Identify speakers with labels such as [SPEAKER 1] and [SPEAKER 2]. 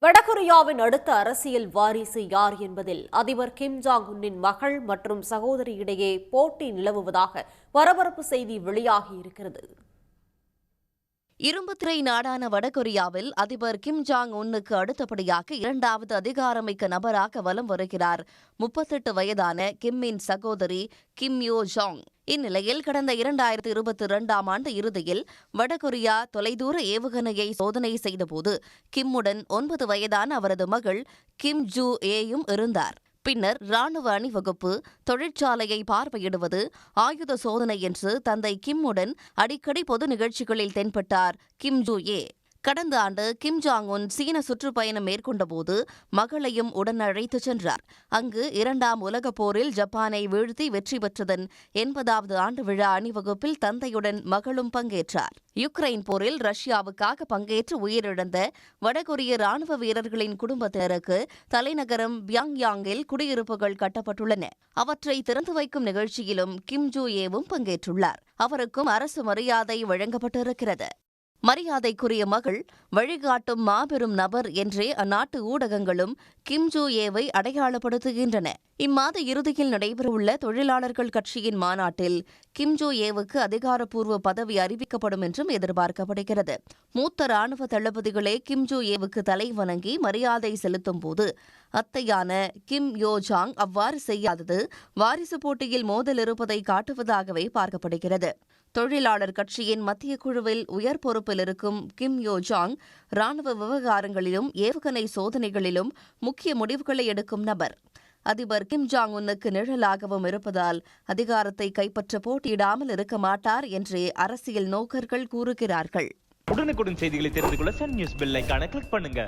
[SPEAKER 1] வடகொரியாவின் அடுத்த அரசியல் வாரிசு யார் என்பதில் அதிபர் கிம் ஜாங் உன்னின் மகள் மற்றும் சகோதரி இடையே போட்டி நிலவுவதாக பரபரப்பு செய்தி வெளியாகியிருக்கிறது.
[SPEAKER 2] இரும்புத்திரை நாடான வடகொரியாவில் அதிபர் கிம் ஜாங் உன்னுக்கு அடுத்தபடியாக இரண்டாவது அதிகாரமிக்க நபராக வலம் வருகிறார் 38 வயதான கிம்மின் சகோதரி கிம் யோ ஜாங். இந்நிலையில் கடந்த 2022ஆம் ஆண்டு இறுதியில் வடகொரியா தொலைதூர ஏவுகணையை சோதனை செய்தபோது கிம்முடன் 9 வயதான அவரது மகள் கிம் ஜூ ஏயும் இருந்தார். பின்னர் ராணுவ அணிவகுப்பு, தொழிற்சாலையை பார்வையிடுவது, ஆயுத சோதனை என்று தந்தை கிம்முடன் அடிக்கடி பொது நிகழ்ச்சிகளில் தென்பட்டார் கிம் ஜூ ஏ. கடந்த ஆண்டு கிம் ஜாங் உன் சீன சுற்றுப்பயணம் மேற்கொண்டபோது மகளையும் உடன் அழைத்துச் சென்றார். அங்கு 2ஆம் உலகப் போரில் ஜப்பானை வீழ்த்தி வெற்றி பெற்றதன் 80வது ஆண்டு விழா அணிவகுப்பில் தந்தையுடன் மகளும் பங்கேற்றார். யுக்ரைன் போரில் ரஷ்யாவுக்காக பங்கேற்று உயிரிழந்த வடகொரிய ராணுவ வீரர்களின் குடும்பத்தினருக்கு தலைநகரம் பியாங்யாங்கில் குடியிருப்புகள் கட்டப்பட்டுள்ளன. அவற்றை திறந்து வைக்கும் நிகழ்ச்சியிலும் கிம் ஜூ ஏவும் பங்கேற்றுள்ளார். அவருக்கும் அரசு மரியாதை வழங்கப்பட்டிருக்கிறது. மரியாதைக்குரிய மகள், வழிகாட்டும் மாபெரும் நபர் என்றே அந்நாட்டு ஊடகங்களும் கிம் ஜூ ஏவை அடையாளப்படுத்துகின்றன. இம்மாத இறுதியில் நடைபெறவுள்ள தொழிலாளர்கள் கட்சியின் மாநாட்டில் கிம் ஜூ ஏவுக்கு அதிகாரப்பூர்வ பதவி அறிவிக்கப்படும் என்றும் எதிர்பார்க்கப்படுகிறது. மூத்த ராணுவ தளபதிகளே கிம் ஜூ ஏவுக்கு தலை வணங்கி மரியாதை செலுத்தும் போது அத்தையான கிம் யோ ஜாங் அவ்வாறு செய்யாதது வாரிசு போட்டியில் மோதல் இருப்பதை காட்டுவதாகவே பார்க்கப்படுகிறது. தொழிலாளர் கட்சியின் மத்திய குழுவில் உயர் பொறுப்பில் இருக்கும் கிம் யோ ஜாங் ராணுவ விவகாரங்களிலும் ஏவுகணை சோதனைகளிலும் முக்கிய முடிவுகளை எடுக்கும் நபர். அதிபர் கிம் ஜாங் உன்னுக்கு நிழலாகவும் இருப்பதால் அதிகாரத்தை கைப்பற்ற போட்டியிடாமல் இருக்க மாட்டார் என்றே அரசியல் நோக்கர்கள் கூறுகிறார்கள்.
[SPEAKER 3] உடனுக்குடன் செய்திகளை தெரிந்து கொள்ள சன் நியூஸ் பெல் ஐகானை கிளிக் பண்ணுங்க.